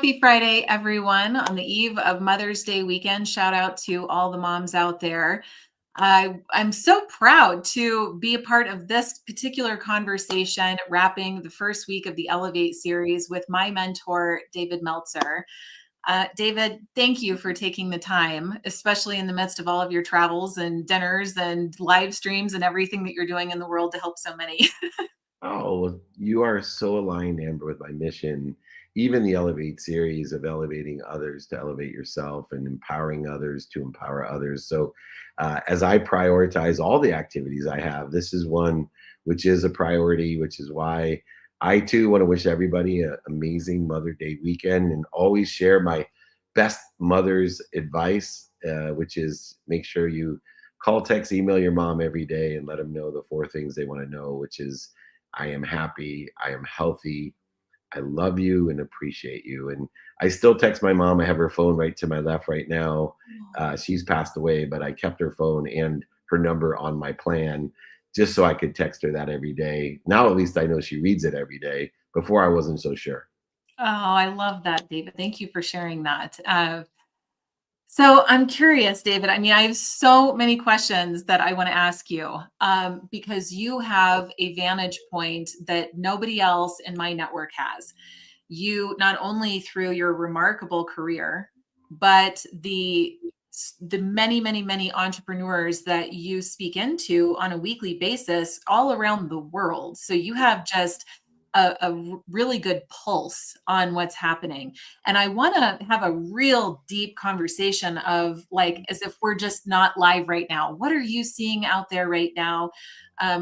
Happy Friday, everyone. On the eve of Mother's Day weekend, shout out to all the moms out there. I'm so proud to be a part of this particular conversation, wrapping the first week of the Elevate series with my mentor, David Meltzer. David, thank you for taking the time, especially in the midst of all of your travels and dinners and live streams and everything that you're doing in the world to help so many. Oh, you are so aligned, Amber, with my mission. Even the Elevate series of elevating others to elevate yourself and empowering others to empower others. So, as I prioritize all the activities I have, this is one which is a priority, which is why I too want to wish everybody an amazing Mother Day weekend and always share my best mother's advice, which is make sure you call, text, email your mom every day and let them know the four things they want to know, which is I am happy, I am healthy, I love you and appreciate you. And I still text my mom. I have her phone right to my left right now. She's passed away, but I kept her phone and her number on my plan just so I could text her that every day. Now at least I know she reads it every day. Before I wasn't so sure. Oh, I love that, David. Thank you for sharing that. So I'm curious, David. I mean, I have so many questions that I want to ask you because you have a vantage point that nobody else in my network has. You not only through your remarkable career, but the many, many, many entrepreneurs that you speak into on a weekly basis all around the world. So you have just a really good pulse on what's happening. And I want to have a real deep conversation of like, as if we're just not live right now. What are you seeing out there right now?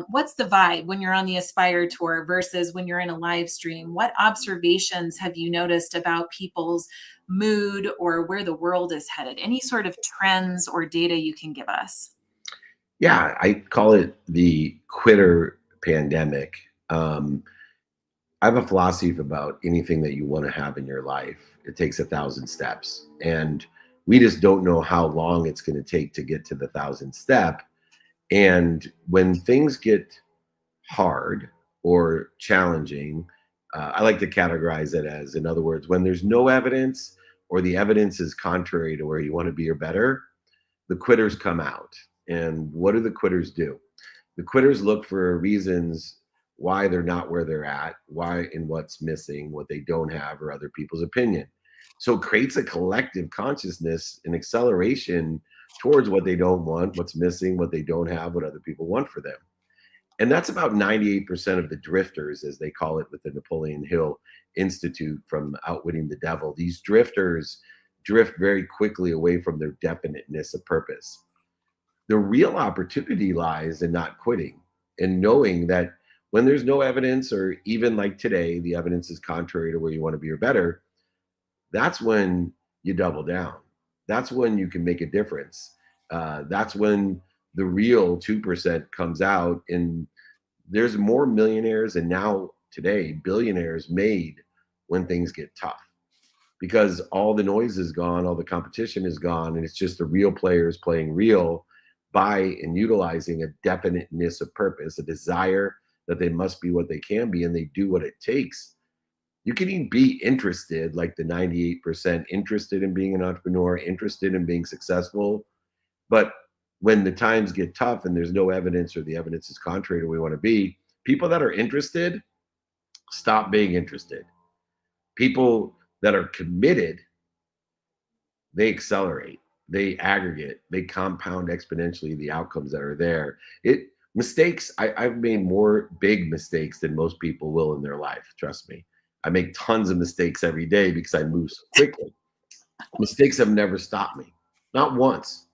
What's the vibe when you're on the Aspire tour versus when you're in a live stream? What observations have you noticed about people's mood or where the world is headed? Any sort of trends or data you can give us? Yeah, I call it the quitter pandemic. I have a philosophy about anything that you want to have in your life. It takes 1,000 steps. And we just don't know how long it's going to take to get to the 1,000th step. And when things get hard or challenging, I like to categorize it as, in other words, when there's no evidence or the evidence is contrary to where you want to be or better, the quitters come out. And what do the quitters do? The quitters look for reasons why they're not where they're at, why and what's missing, what they don't have, or other people's opinion. So it creates a collective consciousness and acceleration towards what they don't want, what's missing, what they don't have, what other people want for them. And that's about 98% of the drifters, as they call it with the Napoleon Hill Institute from Outwitting the Devil. These drifters drift very quickly away from their definiteness of purpose. The real opportunity lies in not quitting and knowing that when there's no evidence, or even like today, the evidence is contrary to where you want to be or better, that's when you double down. That's when you can make a difference. That's when the real 2% comes out. And there's more millionaires and now today billionaires made when things get tough because all the noise is gone, all the competition is gone, and it's just the real players playing real by and utilizing a definiteness of purpose, a desire that they must be what they can be, and they do what it takes. You can even be interested, like the 98% interested in being an entrepreneur, interested in being successful. But when the times get tough and there's no evidence or the evidence is contrary to where we want to be, people that are interested stop being interested. People that are committed, they accelerate, they aggregate, they compound exponentially the outcomes that are there. I've made more big mistakes than most people will in their life. Trust me. I make tons of mistakes every day because I move so quickly. Mistakes have never stopped me, not once.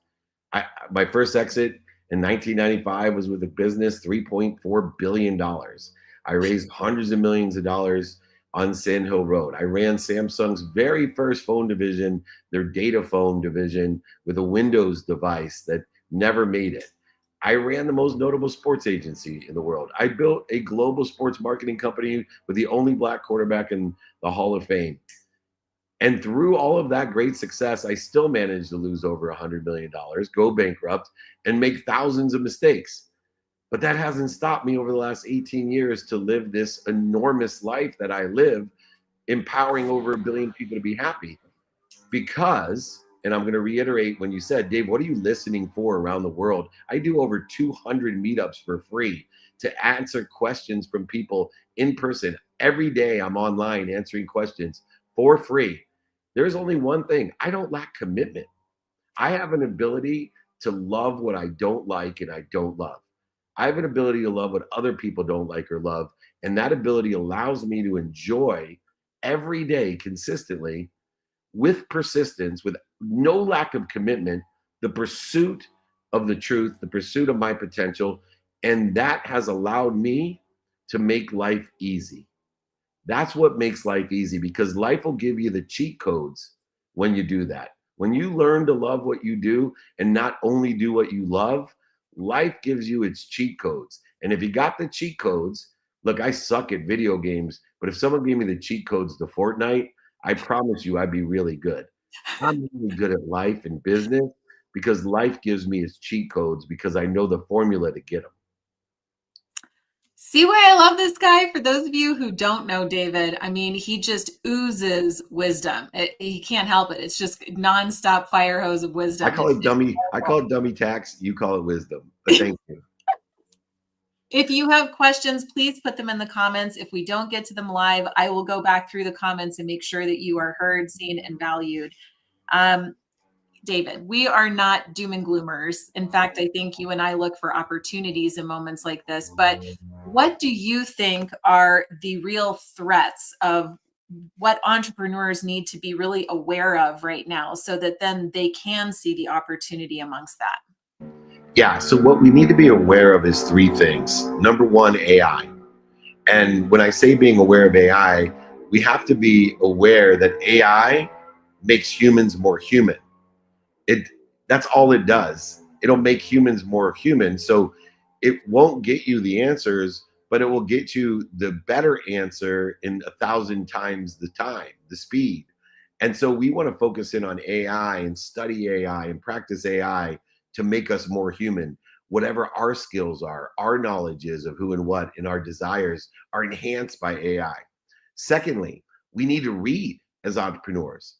My first exit in 1995 was with a business, $3.4 billion. I raised hundreds of millions of dollars on Sand Hill Road. I ran Samsung's very first phone division, their data phone division, with a Windows device that never made it. I ran the most notable sports agency in the world. I built a global sports marketing company with the only Black quarterback in the Hall of Fame. And through all of that great success, I still managed to lose over $100 million, go bankrupt, and make thousands of mistakes. But that hasn't stopped me over the last 18 years to live this enormous life that I live empowering over 1 billion people to be happy. Because, and I'm going to reiterate when you said, Dave, what are you listening for around the world? I do over 200 meetups for free to answer questions from people in person. Every day I'm online answering questions for free. There's only one thing: I don't lack commitment. I have an ability to love what I don't like and I don't love. I have an ability to love what other people don't like or love. And that ability allows me to enjoy every day consistently, with persistence, with no lack of commitment, the pursuit of the truth, the pursuit of my potential. And that has allowed me to make life easy. That's what makes life easy, because life will give you the cheat codes when you do that. When you learn to love what you do and not only do what you love, life gives you its cheat codes. And if you got the cheat codes, look, I suck at video games, but if someone gave me the cheat codes to Fortnite, I promise you I'd be really good. I'm really good at life and business because life gives me its cheat codes because I know the formula to get them. See why I love this guy? For those of you who don't know David, I mean, he just oozes wisdom. He can't help it. It's just nonstop fire hose of wisdom. I call it dummy tax. You call it wisdom. But thank you. If you have questions, please put them in the comments. If we don't get to them live, I will go back through the comments and make sure that you are heard, seen, and valued. David, we are not doom and gloomers. In fact, I think you and I look for opportunities in moments like this. But what do you think are the real threats of what entrepreneurs need to be really aware of right now so that then they can see the opportunity amongst that? Yeah. So what we need to be aware of is three things. Number one, AI. And when I say being aware of AI, we have to be aware that AI makes humans more human. It That's all it does. It'll make humans more human. So it won't get you the answers, but it will get you the better answer in 1,000 times the time, the speed. And so we want to focus in on AI and study AI and practice AI to make us more human. Whatever our skills are, our knowledge is of who and what, and our desires are enhanced by AI. Secondly, we need to read as entrepreneurs.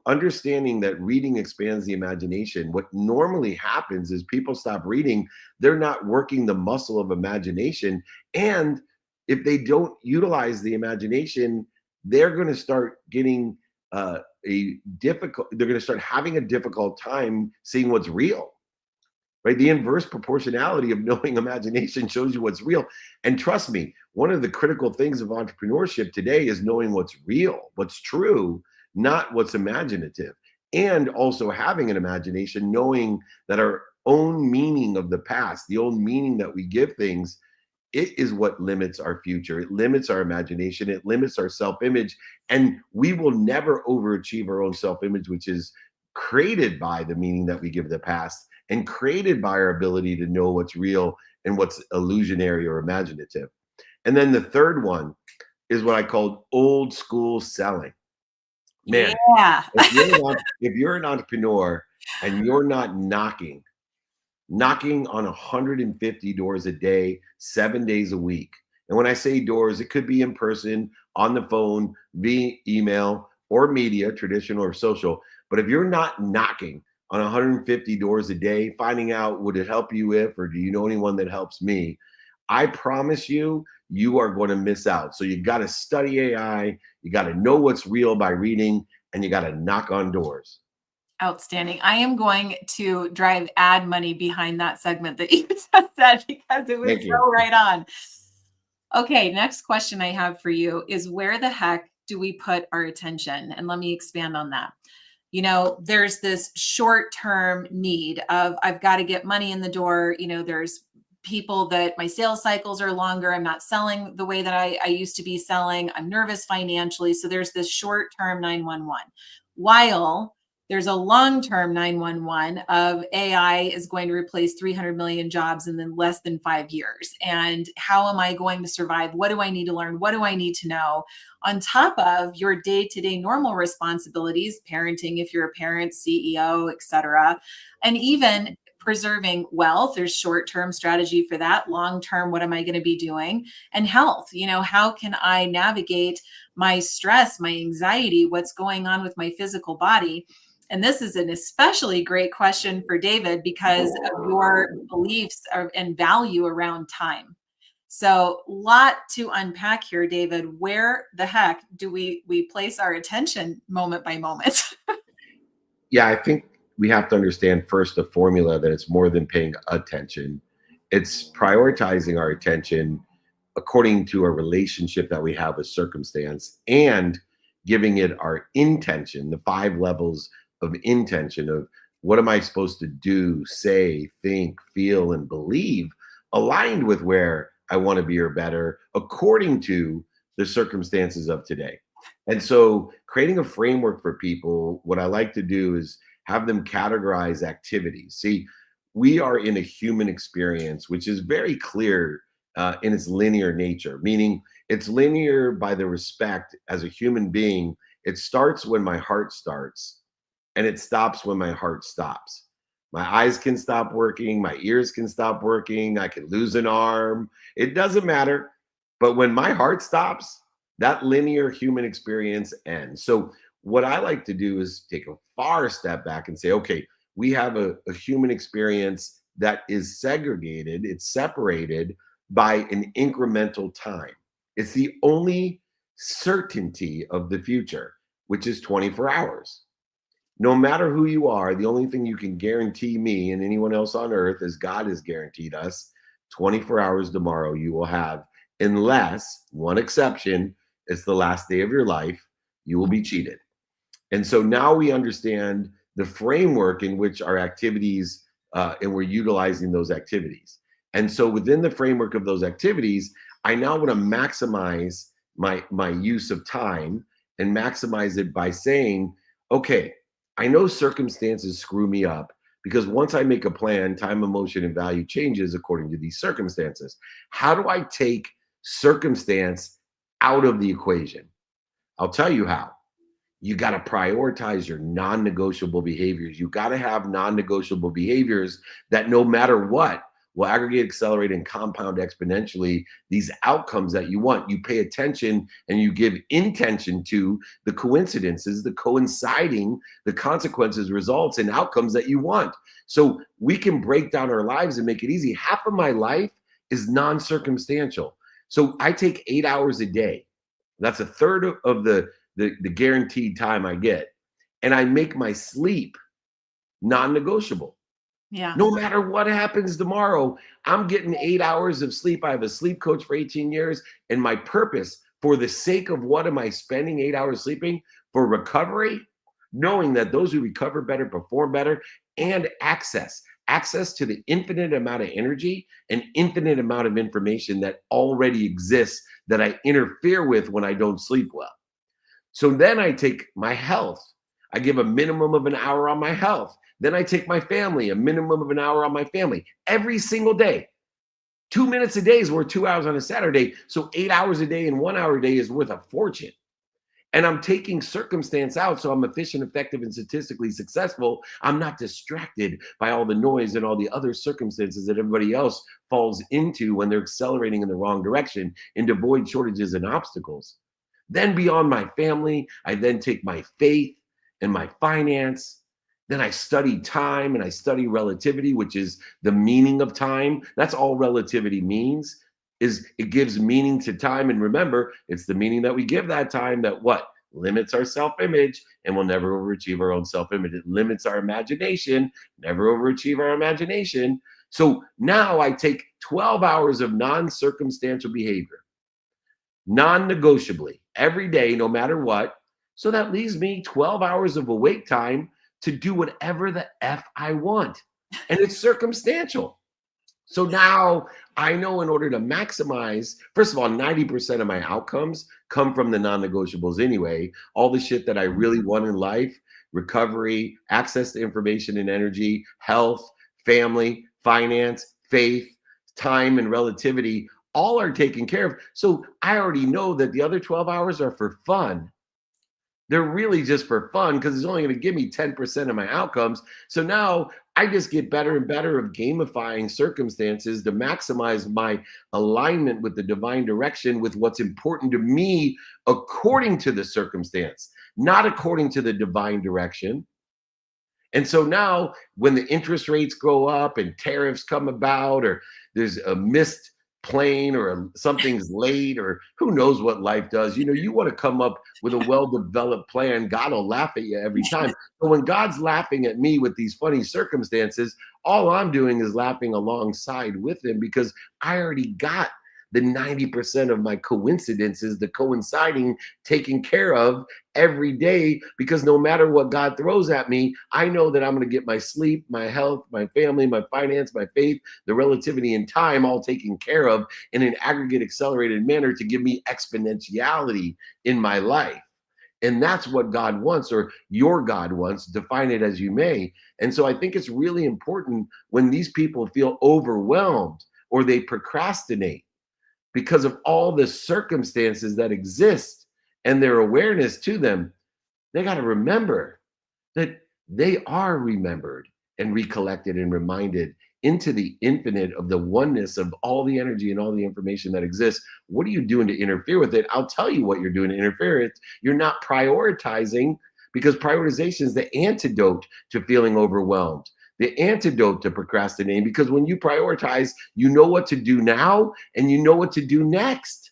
Understanding that reading expands the imagination. What normally happens is people stop reading, they're not working the muscle of imagination. And if they don't utilize the imagination, they're going to start getting they're going to start having a difficult time seeing what's real, right? The inverse proportionality of knowing imagination shows you what's real. And trust me, one of the critical things of entrepreneurship today is knowing what's real, what's true, not what's imaginative. And also having an imagination, knowing that our own meaning of the past, the own meaning that we give things, it is what limits our future. It limits our imagination. It limits our self-image. And we will never overachieve our own self-image, which is created by the meaning that we give the past and created by our ability to know what's real and what's illusionary or imaginative. And then the third one is what I call old school selling. Man, Yeah. if you're an entrepreneur and you're not knocking on 150 doors a day, 7 days a week. And when I say doors, it could be in person, on the phone, via email, or media, traditional or social. But if you're not knocking on 150 doors a day, finding out would it help you if, or do you know anyone that helps me, I promise you, you are going to miss out. So you got to study AI, you got to know what's real by reading, and you got to knock on doors. Outstanding. I am going to drive ad money behind that segment that you just said because it was so right on. Okay, next question I have for you is, where the heck do we put our attention? And let me expand on that. There's this short-term need of, I've got to get money in the door. There's people that my sales cycles are longer. I'm not selling the way that I used to be selling. I'm nervous financially. So there's this short-term 911. While there's a long-term 911 of AI is going to replace 300 million jobs in less than 5 years. And how am I going to survive? What do I need to learn? What do I need to know? On top of your day-to-day normal responsibilities, parenting, if you're a parent, CEO, etc., and even preserving wealth. There's short-term strategy for that. Long-term, what am I going to be doing? And health, how can I navigate my stress, my anxiety, what's going on with my physical body? And this is an especially great question for David because of your beliefs and value around time. So, lot to unpack here, David. Where the heck do we place our attention moment by moment? Yeah, I think we have to understand first the formula that it's more than paying attention. It's prioritizing our attention according to a relationship that we have with circumstance and giving it our intention, the 5 levels of intention of what am I supposed to do, say, think, feel, and believe aligned with where I want to be or better according to the circumstances of today. And so creating a framework for people, what I like to do is have them categorize activities. See, we are in a human experience, which is very clear in its linear nature, meaning it's linear by the respect as a human being. It starts when my heart starts and it stops when my heart stops. My eyes can stop working, my ears can stop working, I can lose an arm. It doesn't matter. But when my heart stops, that linear human experience ends. So, what I like to do is take a far step back and say, okay, we have a human experience that is segregated, it's separated by an incremental time. It's the only certainty of the future, which is 24 hours. No matter who you are, the only thing you can guarantee me and anyone else on earth, as God has guaranteed us, 24 hours tomorrow you will have, unless one exception, it's the last day of your life, you will be cheated. And so now we understand the framework in which our activities, and we're utilizing those activities. And so within the framework of those activities, I now want to maximize my use of time and maximize it by saying, okay, I know circumstances screw me up because once I make a plan, time, emotion, and value changes according to these circumstances. How do I take circumstance out of the equation? I'll tell you how. You got to prioritize your non-negotiable behaviors. You got to have non-negotiable behaviors that no matter what will aggregate, accelerate, and compound exponentially these outcomes that you want. You pay attention and you give intention to the coincidences, the coinciding, the consequences, results, and outcomes that you want. So we can break down our lives and make it easy. Half of my life is non-circumstantial. So I take 8 hours a day. That's a third of the guaranteed time I get. And I make my sleep non-negotiable. Yeah. No matter what happens tomorrow, I'm getting 8 hours of sleep. I have a sleep coach for 18 years. And my purpose, for the sake of what am I spending 8 hours sleeping? For recovery, knowing that those who recover better perform better, and access to the infinite amount of energy and infinite amount of information that already exists that I interfere with when I don't sleep well. So then I take my health. I give a minimum of an hour on my health. Then I take my family, a minimum of an hour on my family every single day. 2 minutes a day is worth 2 hours on a Saturday. So 8 hours a day and 1 hour a day is worth a fortune. And I'm taking circumstance out so I'm efficient, effective, and statistically successful. I'm not distracted by all the noise and all the other circumstances that everybody else falls into when they're accelerating in the wrong direction into void, shortages, and obstacles. Then beyond my family, I then take my faith and my finance. Then I study time and I study relativity, which is the meaning of time. That's all relativity means, is it gives meaning to time. And remember, it's the meaning that we give that time that what? Limits our self-image and will never overachieve our own self-image. It limits our imagination, never overachieve our imagination. So now I take 12 hours of non-circumstantial behavior, non-negotiably, every day, no matter what. So that leaves me 12 hours of awake time to do whatever the F I want. And it's circumstantial. So now I know in order to maximize, first of all, 90% of my outcomes come from the non-negotiables anyway. All the shit that I really want in life, recovery, access to information and energy, health, family, finance, faith, time, and relativity, all are taken care of. So I already know that the other 12 hours are for fun. They're really just for fun because it's only going to give me 10% of my outcomes. So now I just get better and better of gamifying circumstances to maximize my alignment with the divine direction, with what's important to me according to the circumstance, not according to the divine direction. And so now when the interest rates go up and tariffs come about, or there's a missed plane, or something's late, or who knows what life does, you want to come up with a well-developed plan. God will laugh at you every time. But when God's laughing at me with these funny circumstances, all I'm doing is laughing alongside with him, because I already got the 90% of my coincidences, the coinciding, taken care of every day, because no matter what God throws at me, I know that I'm going to get my sleep, my health, my family, my finance, my faith, the relativity and time all taken care of in an aggregate accelerated manner to give me exponentiality in my life. And that's what God wants, or your God wants, define it as you may. And so I think it's really important when these people feel overwhelmed or they procrastinate because of all the circumstances that exist and their awareness to them, they got to remember that they are remembered and recollected and reminded into the infinite of the oneness of all the energy and all the information that exists. What are you doing to interfere with it? I'll tell you what you're doing to interfere with it. You're not prioritizing, because prioritization is the antidote to feeling overwhelmed, the antidote to procrastinating, because when you prioritize, you know what to do now and you know what to do next.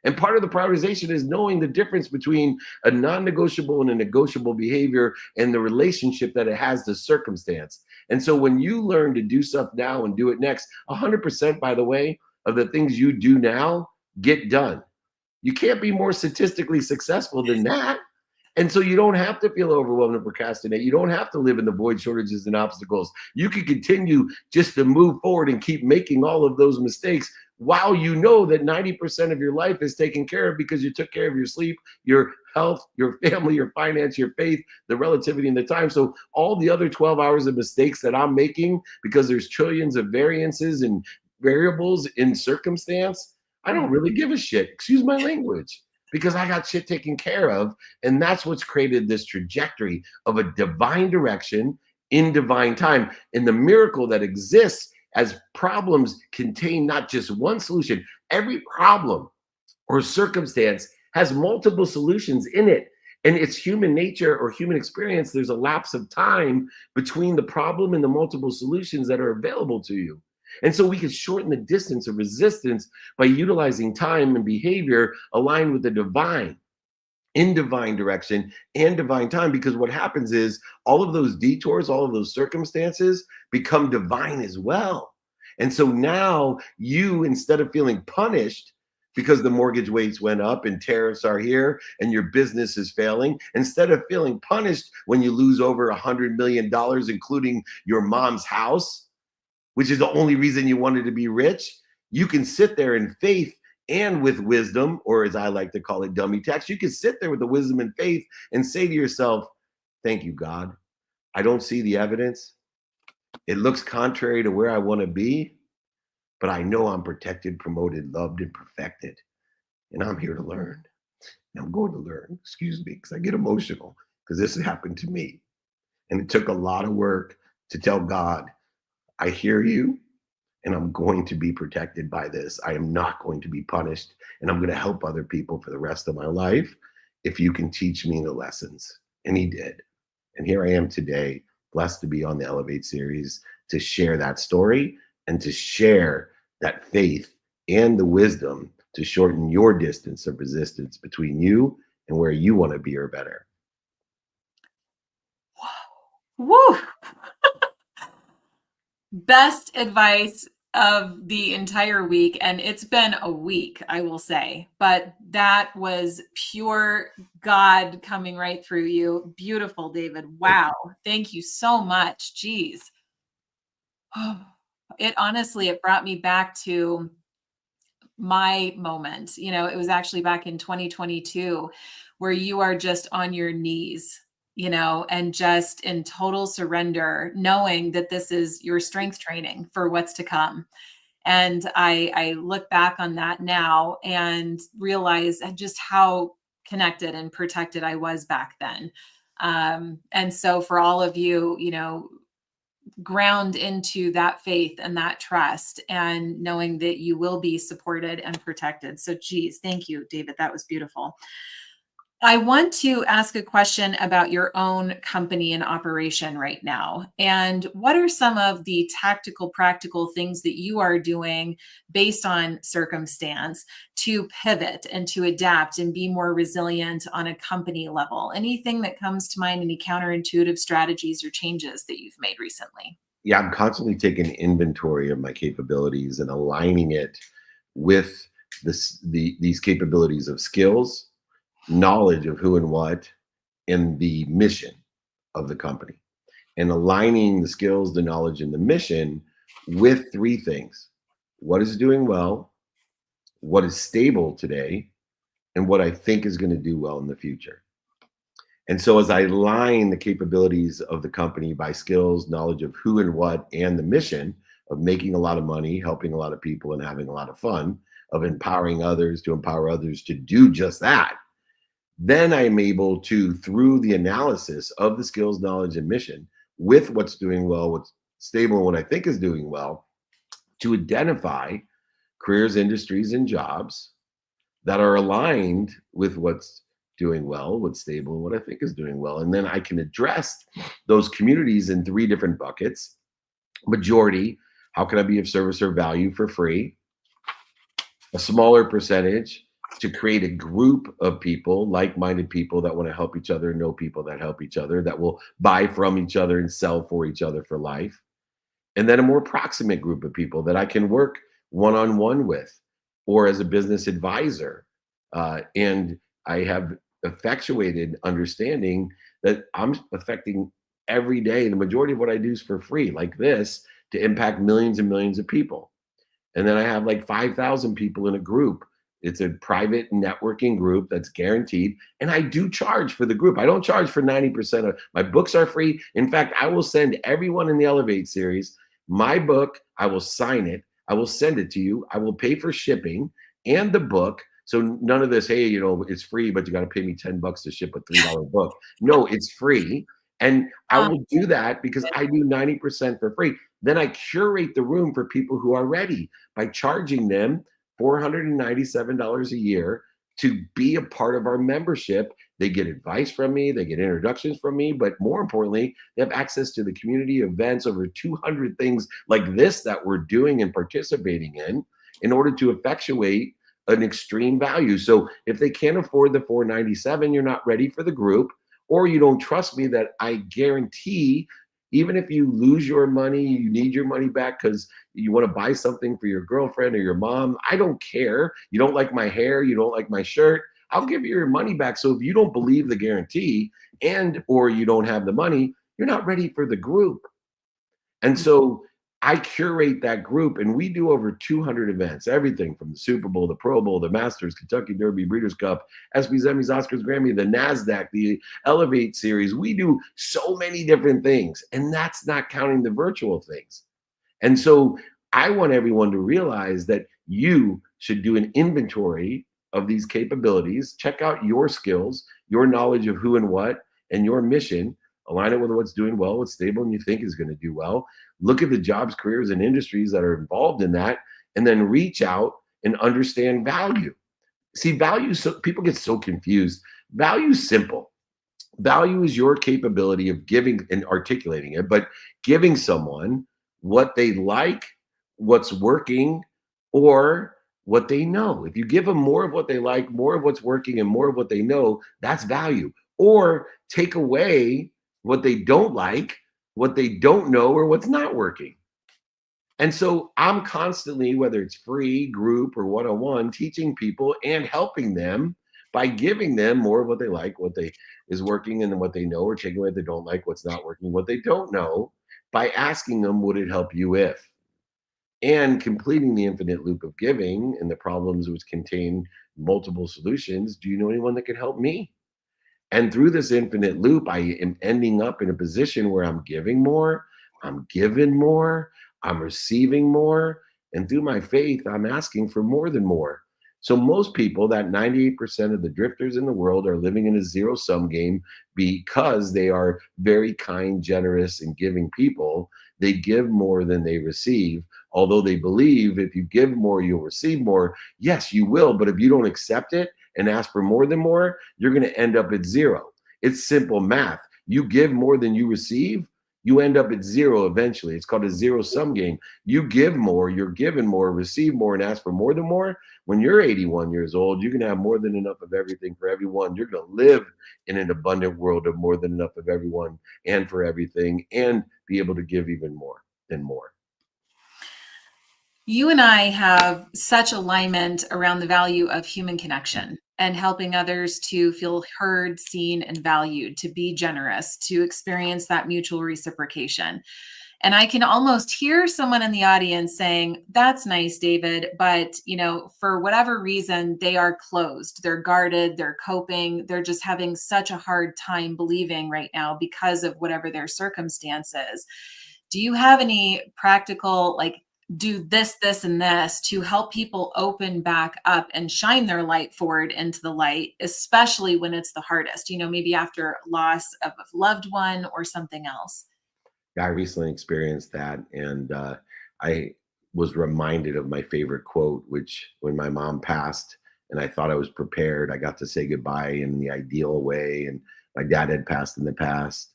And part of the prioritization is knowing the difference between a non-negotiable and a negotiable behavior and the relationship that it has to circumstance. And so when you learn to do stuff now and do it next, 100%, by the way, of the things you do now get done. You can't be more statistically successful than that. And so you don't have to feel overwhelmed and procrastinate. You don't have to live in the void, shortages, and obstacles. You can continue just to move forward and keep making all of those mistakes while you know that 90% of your life is taken care of, because you took care of your sleep, your health, your family, your finance, your faith, the relativity, and the time. So all the other 12 hours of mistakes that I'm making, because there's trillions of variances and variables in circumstance, I don't really give a shit. Excuse my language. Because I got shit taken care of. And that's what's created this trajectory of a divine direction in divine time. And the miracle that exists as problems contain not just one solution. Every problem or circumstance has multiple solutions in it. And it's human nature or human experience. There's a lapse of time between the problem and the multiple solutions that are available to you. And so we can shorten the distance of resistance by utilizing time and behavior aligned with the divine, in divine direction and divine time. Because what happens is all of those detours, all of those circumstances become divine as well. And so now you, instead of feeling punished because the mortgage rates went up and tariffs are here and your business is failing, instead of feeling punished when you lose over $100 million, including your mom's house, which is the only reason you wanted to be rich, you can sit there in faith and with wisdom, or as I like to call it, dummy tax. You can sit there with the wisdom and faith and say to yourself, thank you, God. I don't see the evidence. It looks contrary to where I want to be, but I know I'm protected, promoted, loved, and perfected. And I'm here to learn. And I'm going to learn, excuse me, because I get emotional, because this happened to me. And it took a lot of work to tell God, I hear you, and I'm going to be protected by this. I am not going to be punished, and I'm going to help other people for the rest of my life if you can teach me the lessons. And he did. And here I am today, blessed to be on the Elevate series to share that story and to share that faith and the wisdom to shorten your distance of resistance between you and where you want to be or better. Woo! Best advice of the entire week. And it's been a week, I will say, but that was pure God coming right through you. Beautiful, David. Wow. Thank you so much. Jeez. It honestly, it brought me back to my moment. It was actually back in 2022 where you are just on your knees, and just in total surrender, knowing that this is your strength training for what's to come. And I look back on that now and realize just how connected and protected I was back then. And so for all of you, ground into that faith and that trust and knowing that you will be supported and protected. So geez, thank you, David. That was beautiful. I want to ask a question about your own company and operation right now. And what are some of the tactical, practical things that you are doing based on circumstance to pivot and to adapt and be more resilient on a company level? Anything that comes to mind, any counterintuitive strategies or changes that you've made recently? Yeah, I'm constantly taking inventory of my capabilities and aligning it with these capabilities of skills, knowledge of who and what, and the mission of the company. And aligning the skills, the knowledge, and the mission with three things: what is doing well, what is stable today, and what I think is going to do well in the future. And so as I align the capabilities of the company by skills, knowledge of who and what, and the mission of making a lot of money, helping a lot of people, and having a lot of fun, of empowering others to empower others to do just that, then I'm able to, through the analysis of the skills, knowledge, and mission, with what's doing well, what's stable, and what I think is doing well, to identify careers, industries, and jobs that are aligned with what's doing well, what's stable, and what I think is doing well. And then I can address those communities in three different buckets. Majority, how can I be of service or value for free? A smaller percentage to create a group of people, like-minded people that want to help each other, know people that help each other, that will buy from each other and sell for each other for life. And then a more proximate group of people that I can work one-on-one with or as a business advisor. And I have effectuated understanding that I'm affecting every day. The majority of what I do is for free, like this, to impact millions and millions of people. And then I have like 5,000 people in a group. It's a private networking group that's guaranteed. And I do charge for the group. I don't charge for 90% of my books are free. In fact, I will send everyone in the Elevate series my book. I will sign it. I will send it to you. I will pay for shipping and the book. So none of this, hey, it's free, but you got to pay me $10 to ship a $3 book. No, it's free. And I Um, will do that because I do 90% for free. Then I curate the room for people who are ready by charging them $497 a year to be a part of our membership. They get advice from me, they get introductions from me, but more importantly, they have access to the community events, over 200 things like this that we're doing and participating in order to effectuate an extreme value. So if they can't afford the $497, you're not ready for the group, or you don't trust me that I guarantee, even if you lose your money, you need your money back because you want to buy something for your girlfriend or your mom, I don't care. You don't like my hair, you don't like my shirt, I'll give you your money back. So if you don't believe the guarantee or you don't have the money, you're not ready for the group. And so I curate that group, and we do over 200 events, everything from the Super Bowl, the Pro Bowl, the Masters, Kentucky Derby, Breeders' Cup, ESPYs, Emmys, Oscars, Grammy, the NASDAQ, the Elevate series. We do so many different things, and that's not counting the virtual things. And so I want everyone to realize that you should do an inventory of these capabilities, check out your skills, your knowledge of who and what, and your mission, align it with what's doing well, what's stable, and you think is going to do well. Look at the jobs, careers, and industries that are involved in that, and then reach out and understand value. See, value, so people get so confused. Value is simple. Value is your capability of giving and articulating it, but giving someone what they like, what's working, or what they know. If you give them more of what they like, more of what's working, and more of what they know, that's value. Or take away what they don't like, what they don't know, or what's not working. And so I'm constantly, whether it's free, group, or one-on-one, teaching people and helping them by giving them more of what they like, what they is working, and then what they know, or taking away what they don't like, what's not working, what they don't know, by asking them, would it help you if? And completing the infinite loop of giving and the problems which contain multiple solutions. Do you know anyone that can help me? And through this infinite loop, I am ending up in a position where I'm giving more, I'm giving more, I'm receiving more. And through my faith, I'm asking for more than more. So most people, that 98% of the drifters in the world, are living in a zero sum game because they are very kind, generous, and giving people. They give more than they receive. Although they believe if you give more, you'll receive more. Yes, you will. But if you don't accept it and ask for more than more, you're going to end up at zero. It's simple math. You give more than you receive, you end up at zero eventually. It's called a zero sum game. You give more, you're given more, receive more, and ask for more than more. When you're 81 years old, you can have more than enough of everything for everyone. You're going to live in an abundant world of more than enough of everyone and for everything, and be able to give even more and more. You and I have such alignment around the value of human connection and helping others to feel heard, seen, and valued, to be generous, to experience that mutual reciprocation. And I can almost hear someone in the audience saying, "That's nice, David, but for whatever reason, they are closed. They're guarded, they're coping, they're just having such a hard time believing right now because of whatever their circumstances." Do you have any practical, like, do this, and this to help people open back up and shine their light forward into the light, especially when it's the hardest, maybe after loss of a loved one or something else? I recently experienced that, and I was reminded of my favorite quote, which when my mom passed, and I thought I was prepared, I got to say goodbye in the ideal way, and my dad had passed in the past.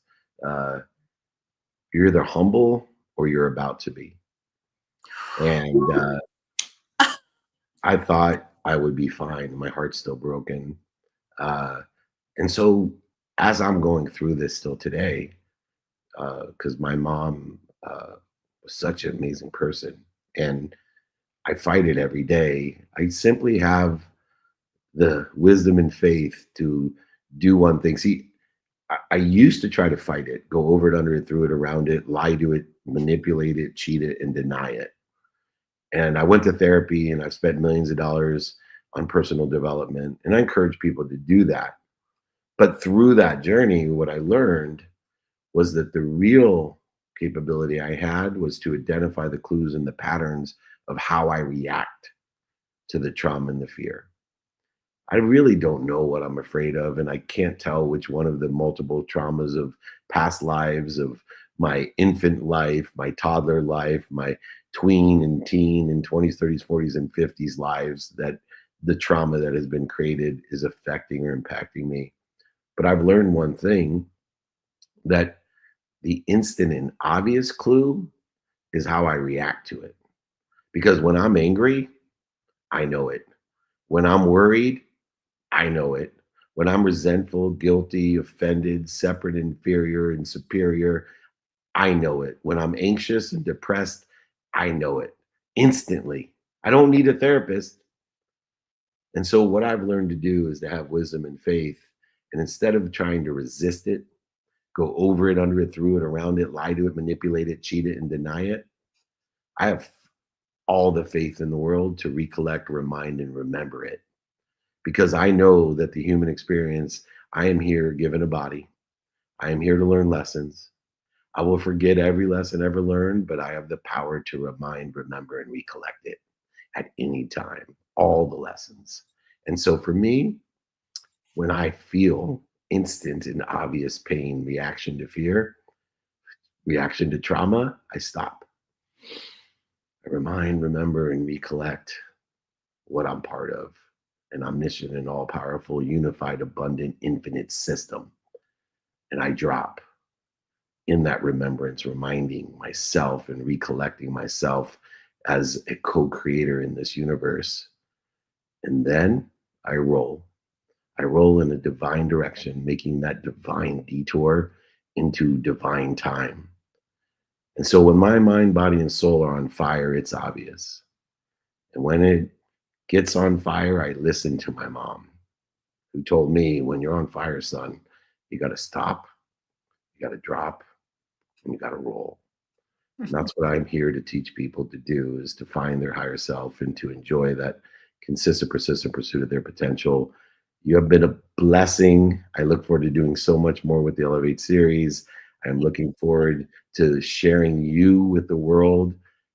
Uh, you're either humble or you're about to be, and I thought I would be fine. My heart's still broken, uh, and so as I'm going through this still today, because my mom was such an amazing person, and I fight it every day. I simply have the wisdom and faith to do one thing. See, I used to try to fight it, go over it, under it, through it, around it, lie to it, manipulate it, cheat it, and deny it. And I went to therapy, and I've spent millions of dollars on personal development. And I encourage people to do that. But through that journey, what I learned was that the real capability I had was to identify the clues and the patterns of how I react to the trauma and the fear. I really don't know what I'm afraid of, and I can't tell which one of the multiple traumas of past lives, of my infant life, my toddler life, my tween and teen and 20s, 30s, 40s, and 50s lives, that the trauma that has been created is affecting or impacting me. But I've learned one thing, that the instant and obvious clue is how I react to it. Because when I'm angry, I know it. When I'm worried, I know it. When I'm resentful, guilty, offended, separate, inferior, and superior, I know it. When I'm anxious and depressed, I know it instantly. I don't need a therapist. And so, what I've learned to do is to have wisdom and faith. And instead of trying to resist it, go over it, under it, through it, around it, lie to it, manipulate it, cheat it, and deny it, I have all the faith in the world to recollect, remind, and remember it. Because I know that the human experience, I am here given a body. I am here to learn lessons. I will forget every lesson ever learned, but I have the power to remind, remember, and recollect it at any time, all the lessons. And so for me, when I feel instant and obvious pain, reaction to fear, reaction to trauma, I stop. I remind, remember, and recollect what I'm part of, an omniscient and all powerful, unified, abundant, infinite system. And I drop in that remembrance, reminding myself and recollecting myself as a co creator in this universe. And then I roll. I roll in a divine direction, making that divine detour into divine time. And so when my mind, body, and soul are on fire, it's obvious. And when it gets on fire, I listen to my mom, who told me, when you're on fire, son, you got to stop, you got to drop, and you got to roll. And that's what I'm here to teach people to do, is to find their higher self and to enjoy that consistent, persistent pursuit of their potential. You have been a blessing. I look forward to doing so much more with the Elevate series. I'm looking forward to sharing you with the world.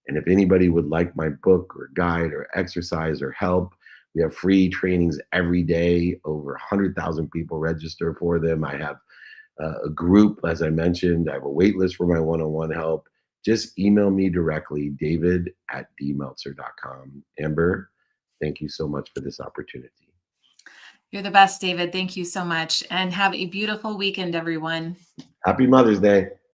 And if anybody would like my book or guide or exercise or help We have free trainings every day. Over 100,000 people register for them. I have a group, as I mentioned. I have a wait list for my one-on-one help. Just email me directly, david@dmeltzer.com. Amber, thank you so much for this opportunity. You're the best, David. Thank you so much. And have a beautiful weekend, everyone. Happy Mother's Day.